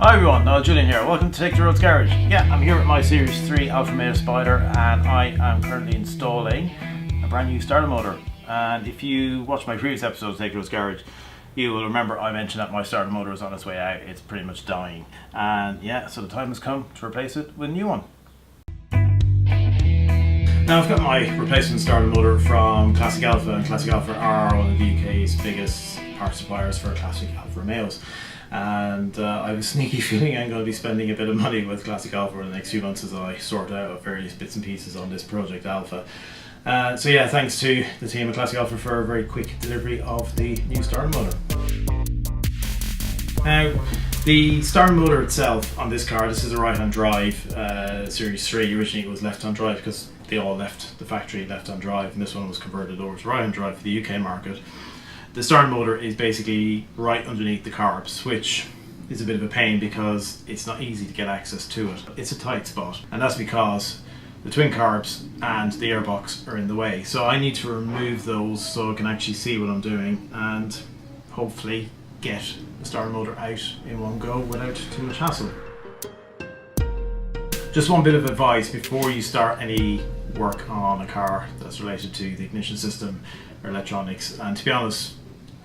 Hi everyone, Julian here. Welcome to Take the Roads Garage. Yeah, I'm here with my Series 3 Alfa Romeo Spider and I am currently installing a brand new starter motor. And if you watch my previous episode of Take the Roads Garage, you will remember I mentioned that my starter motor is on its way out. It's pretty much dying. And yeah, so the time has come to replace it with a new one. Now I've got my replacement starter motor from Classic Alfa, and Classic Alfa are one of the UK's biggest parts suppliers for classic Alfa Romeos. And I have a sneaky feeling I'm going to be spending a bit of money with Classic Alfa in the next few months as I sort out various bits and pieces on this Project Alpha. So yeah, thanks to the team at Classic Alfa for a very quick delivery of the new starter motor. Now, the starter motor itself on this car, this is a right-hand drive Series 3. Originally it was left-hand drive because they all left the factory left-hand drive, and this one was converted over to right-hand drive for the UK market. The starter motor is basically right underneath the carbs, which is a bit of a pain because it's not easy to get access to it. It's a tight spot, and that's because the twin carbs and the airbox are in the way. So I need to remove those so I can actually see what I'm doing and hopefully get the starter motor out in one go without too much hassle. Just one bit of advice before you start any work on a car that's related to the ignition system or electronics, and to be honest,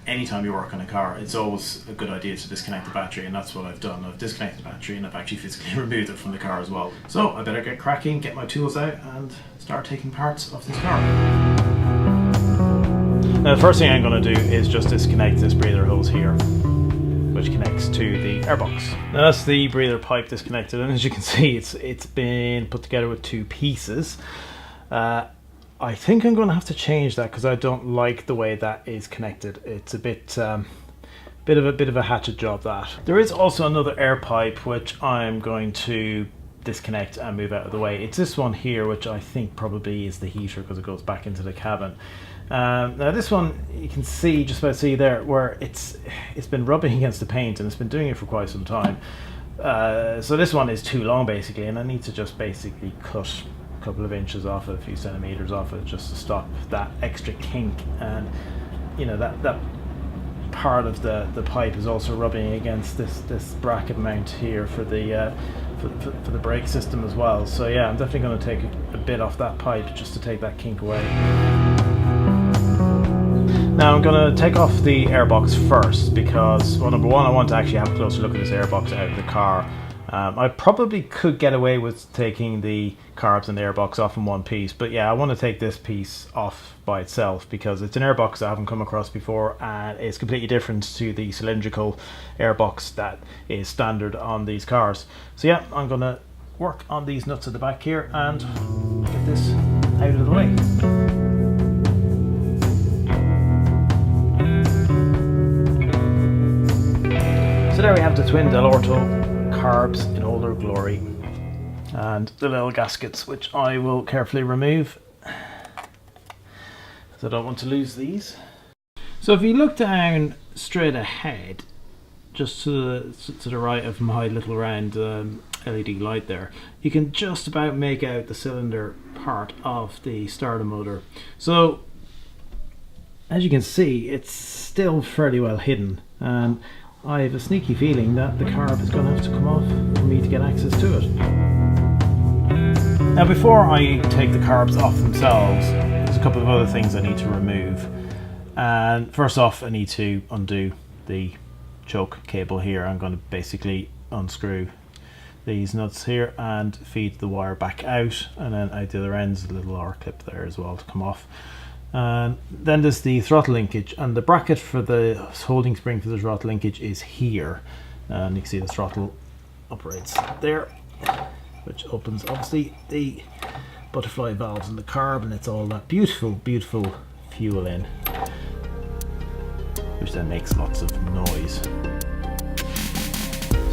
anytime you work on a car, it's always a good idea to disconnect the battery, and that's what I've done. I've disconnected the battery and I've actually physically removed it from the car as well. So I better get cracking, get my tools out and start taking parts of this car. Now the first thing I'm going to do is just disconnect this breather hose here, which connects to the airbox. Now that's the breather pipe disconnected, and as you can see it's been put together with two pieces. I think I'm going to have to change that because I don't like the way that is connected. It's a bit of a hatchet job, that. There is also another air pipe which I'm going to disconnect and move out of the way. It's this one here, which I think probably is the heater because it goes back into the cabin. Now this one, you can see, just about see there, where it's been rubbing against the paint, and it's been doing it for quite some time. So this one is too long basically, and I need to just basically cut a couple of inches off it, a few centimeters off it, just to stop that extra kink. And you know, that part of the pipe is also rubbing against this bracket mount here for the for the brake system as well. So yeah, I'm definitely going to take a bit off that pipe just to take that kink away. Now I'm going to take off the airbox first because, well, number one, I want to actually have a closer look at this airbox out of the car. I probably could get away with taking the carbs and the airbox off in one piece, but yeah, I want to take this piece off by itself because it's an airbox I haven't come across before, and it's completely different to the cylindrical airbox that is standard on these cars. So yeah, I'm going to work on these nuts at the back here and get this out of the way. So there we have the twin Del Orto carbs in all their glory, and the little gaskets, which I will carefully remove because I don't want to lose these. So if you look down straight ahead, just to the right of my little round LED light there, you can just about make out the cylinder part of the starter motor. So as you can see, it's still fairly well hidden, and I have a sneaky feeling that the carb is going to have to come off for me to get access to it. Now before I take the carbs off themselves, there's a couple of other things I need to remove. And first off, I need to undo the choke cable here. I'm going to basically unscrew these nuts here and feed the wire back out, and then out the other ends a little R clip there as well to come off. And then there's the throttle linkage, and the bracket for the holding spring for the throttle linkage is here, and you can see the throttle operates there, which opens obviously the butterfly valves in the carb, and it's all that beautiful fuel in, which then makes lots of noise.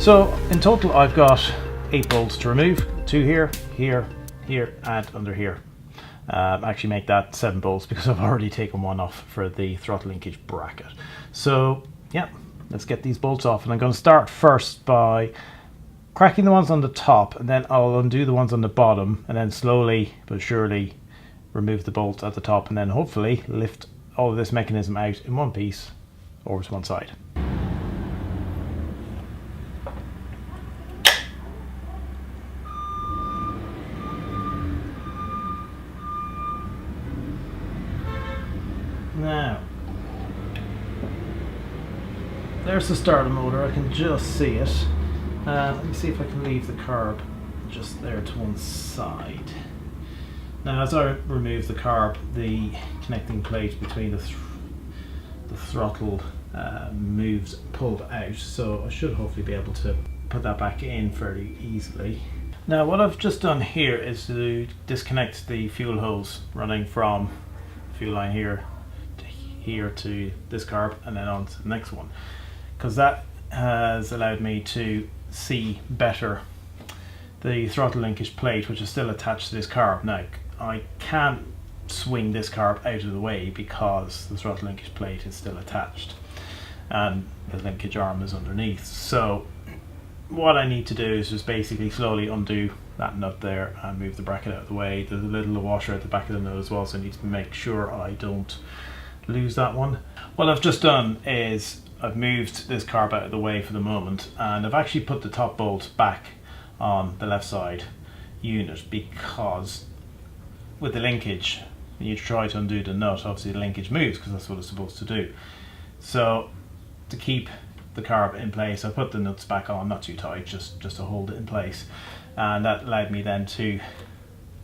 So in total I've got 8 bolts to remove, 2 here, here, here and under here. Actually make that 7 bolts because I've already taken one off for the throttle linkage bracket. So yeah, let's get these bolts off, and I'm going to start first by cracking the ones on the top, and then I'll undo the ones on the bottom, and then slowly but surely remove the bolts at the top, and then hopefully lift all of this mechanism out in one piece over to one side. Now, there's the starter motor. I can just see it. Let me see if I can leave the carb just there to one side. Now, as I remove the carb, the connecting plate between the throttle pulled out, so I should hopefully be able to put that back in fairly easily. Now, what I've just done here is to disconnect the fuel hose running from the fuel line here to this carb and then on to the next one, because that has allowed me to see better the throttle linkage plate, which is still attached to this carb. Now, I can't swing this carb out of the way because the throttle linkage plate is still attached and the linkage arm is underneath. So what I need to do is just basically slowly undo that nut there and move the bracket out of the way. There's a little washer at the back of the nut as well, so I need to make sure I don't lose that one. What I've just done is I've moved this carb out of the way for the moment, and I've actually put the top bolt back on the left side unit, because with the linkage, when you try to undo the nut, obviously the linkage moves because that's what it's supposed to do. So to keep the carb in place, I put the nuts back on, not too tight, just to hold it in place, and that allowed me then to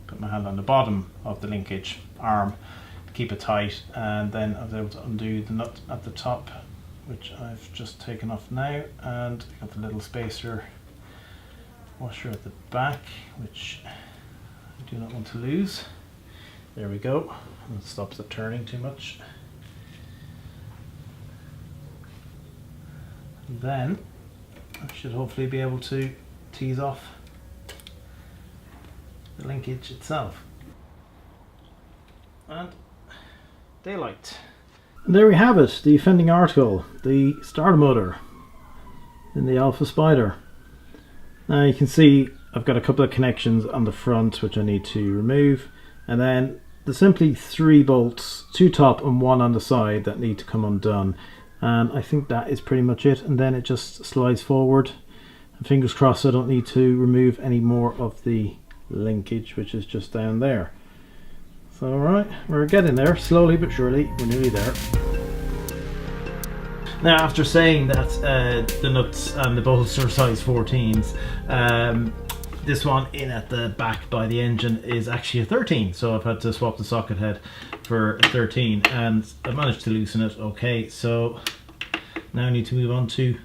put my hand on the bottom of the linkage arm, keep it tight, and then I was able to undo the nut at the top, which I've just taken off now, and got the little spacer washer at the back, which I do not want to lose. There we go, that stops it turning too much. And then I should hopefully be able to tease off the linkage itself. And daylight. And there we have it, the offending article, the starter motor in the Alfa Spider. Now you can see I've got a couple of connections on the front which I need to remove, and then there's simply 3 bolts, 2 top and 1 on the side, that need to come undone, and I think that is pretty much it, and then it just slides forward, and fingers crossed I don't need to remove any more of the linkage, which is just down there. So alright, we're getting there, slowly but surely, we're nearly there. Now, after saying that the nuts and the bolts are size 14s, this one in at the back by the engine is actually a 13, so I've had to swap the socket head for a 13, and I managed to loosen it okay, so now I need to move on to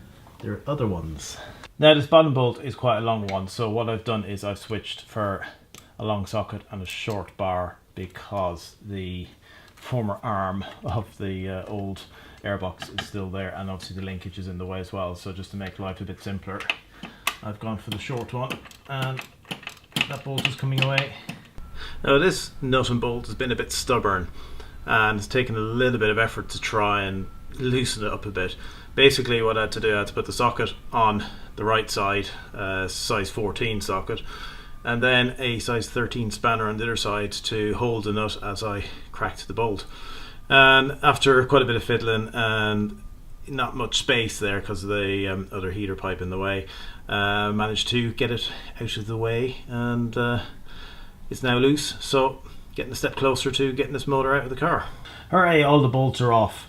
their other ones. Now, this bottom bolt is quite a long one, so what I've done is I've switched for a long socket and a short bar, because the former arm of the old Airbox is still there, and obviously the linkage is in the way as well, so just to make life a bit simpler, I've gone for the short one, and that bolt is coming away. Now, this nut and bolt has been a bit stubborn, and it's taken a little bit of effort to try and loosen it up a bit. Basically what I had to do, I had to put the socket on the right side, size 14 socket, and then a size 13 spanner on the other side to hold the nut as I cracked the bolt. And after quite a bit of fiddling and not much space there because of the other heater pipe in the way, managed to get it out of the way, and it's now loose, so getting a step closer to getting this motor out of the car. Hooray, all the bolts are off,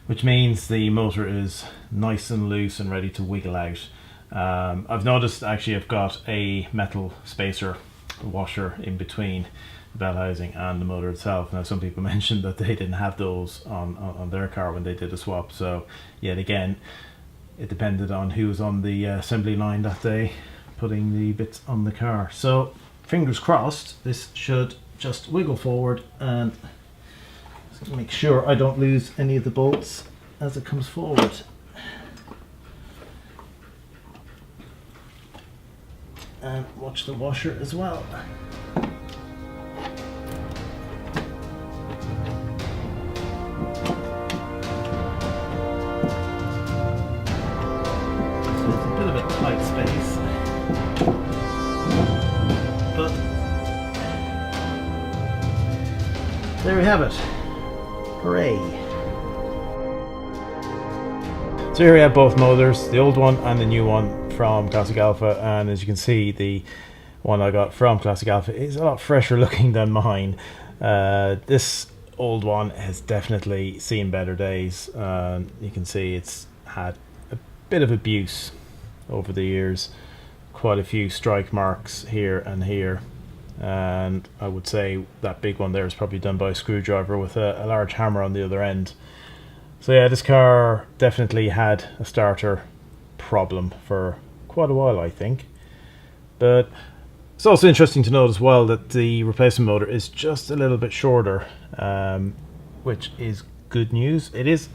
which means the motor is nice and loose and ready to wiggle out. I've noticed actually I've got a metal spacer washer in between the bell housing and the motor itself. Now, some people mentioned that they didn't have those on their car when they did a swap, so yet again it depended on who was on the assembly line that day putting the bits on the car. So fingers crossed this should just wiggle forward, and make sure I don't lose any of the bolts as it comes forward. And watch the washer as well. So it's a bit of a tight space, but there we have it. Hooray! So here we have both motors, the old one and the new one from Classic Alfa, and as you can see, the one I got from Classic Alfa is a lot fresher looking than mine. This old one has definitely seen better days. You can see it's had a bit of abuse over the years, quite a few strike marks here and here, and I would say that big one there is probably done by a screwdriver with a large hammer on the other end. So yeah, this car definitely had a starter problem for quite a while, I think. But it's also interesting to note as well that the replacement motor is just a little bit shorter, which is good news. It is,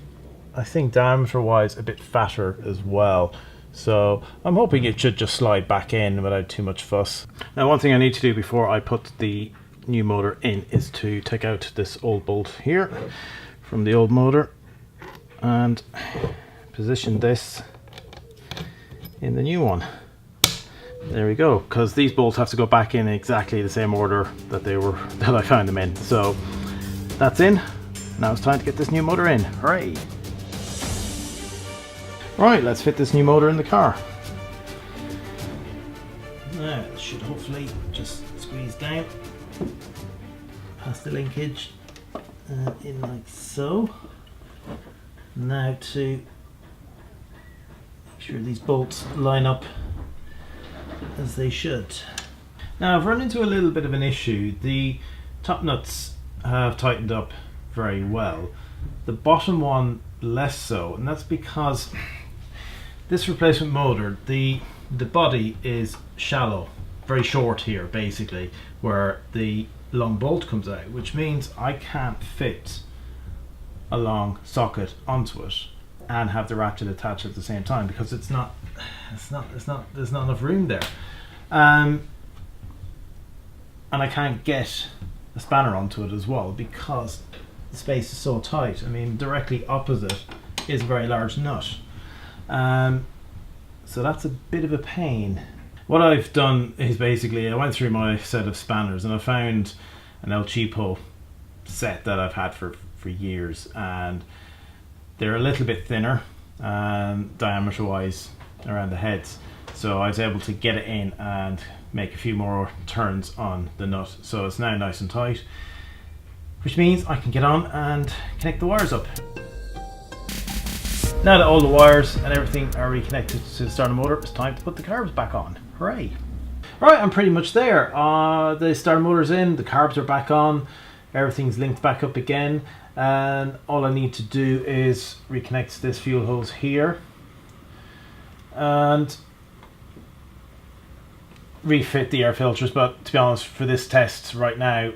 I think, diameter wise a bit fatter as well, so I'm hoping it should just slide back in without too much fuss. Now, one thing I need to do before I put the new motor in is to take out this old bolt here from the old motor and position this in the new one. There we go, because these bolts have to go back in exactly the same order that I found them in. So that's in. Now it's time to get this new motor in. Hooray! Right, let's fit this new motor in the car. Now it should hopefully just squeeze down past the linkage and in like so. Now to make sure these bolts line up as they should. Now I've run into a little bit of an issue. The top nuts have tightened up very well, the bottom one less so, and that's because this replacement motor, the body is shallow, very short here basically, where the long bolt comes out, which means I can't fit a long socket onto it and have the ratchet attached at the same time, because there's not enough room there, and I can't get a spanner onto it as well because the space is so tight. I mean, directly opposite is a very large nut, so that's a bit of a pain. What I've done is basically I went through my set of spanners and I found an El Cheapo set that I've had for years, and they're a little bit thinner diameter wise around the heads, so I was able to get it in and make a few more turns on the nut, so it's now nice and tight, which means I can get on and connect the wires up. Now that all the wires and everything are reconnected to the starter motor, it's time to put the carbs back on. Hooray! Right, I'm pretty much there. The starter motor's in, the carbs are back on, everything's linked back up again, and all I need to do is reconnect this fuel hose here and refit the air filters. But to be honest, for this test right now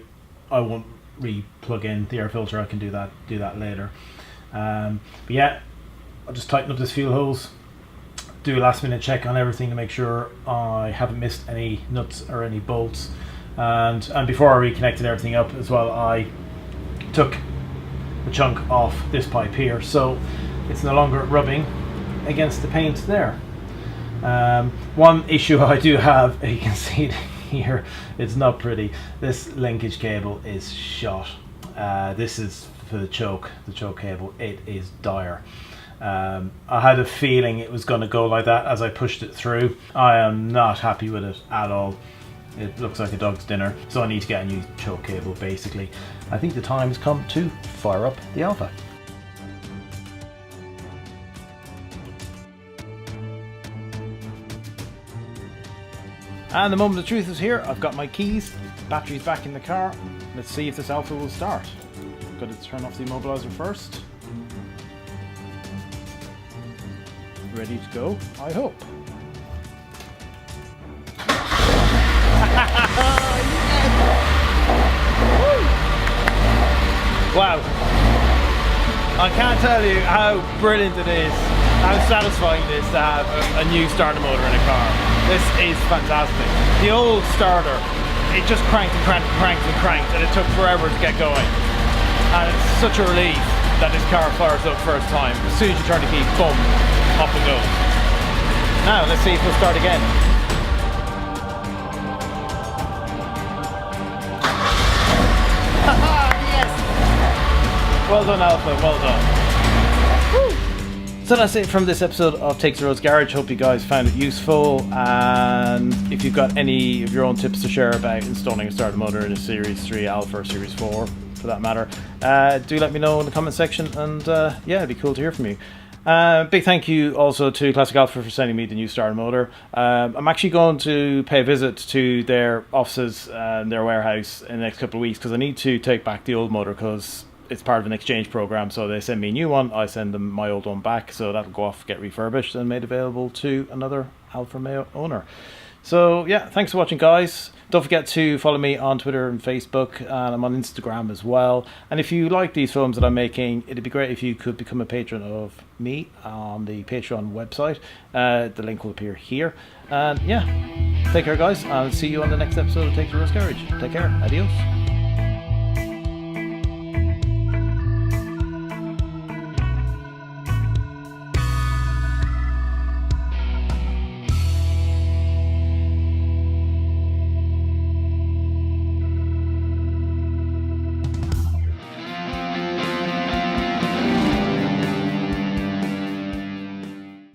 I won't re-plug in the air filter. I can do that later. But yeah, I'll just tighten up this fuel hose, do a last minute check on everything to make sure I haven't missed any nuts or any bolts, and before I reconnected everything up as well, I took a chunk off this pipe here, so it's no longer rubbing against the paint there. One issue I do have, you can see it here, it's not pretty. This linkage cable is shot. This is for the choke cable. It is dire. I had a feeling it was going to go like that as I pushed it through. I am not happy with it at all. It looks like a dog's dinner, so I need to get a new choke cable basically. I think the time has come to fire up the Alfa. And the moment of truth is here. I've got my keys, battery's back in the car. Let's see if this Alfa will start. Got to turn off the immobilizer first. Ready to go, I hope. Wow, I can't tell you how brilliant it is, how satisfying it is to have a new starter motor in a car. This is fantastic. The old starter, it just cranked and cranked and cranked and cranked, and it took forever to get going. And it's such a relief that this car fires up first time. As soon as you turn the key, boom, up and goes. Now let's see if it'll start again. Well done, Alfa, well done. Woo. So that's it from this episode of Takes the Road's Garage. Hope you guys found it useful, and if you've got any of your own tips to share about installing a starter motor in a Series 3 Alfa or Series 4, for that matter. Do let me know in the comment section, and yeah, it'd be cool to hear from you. Big thank you also to Classic Alpha for sending me the new starter motor. I'm actually going to pay a visit to their offices and their warehouse in the next couple of weeks, because I need to take back the old motor because it's part of an exchange program. So they send me a new one, I send them my old one back, so that'll go off, get refurbished and made available to another Alfa Romeo owner. So yeah, thanks for watching, guys. Don't forget to follow me on Twitter and Facebook, and I'm on Instagram as well. And if you like these films that I'm making, it'd be great if you could become a patron of me on the Patreon website. The link will appear here. And yeah, take care, guys. I'll see you on the next episode of Take the Rose Garage. Take care. Adios.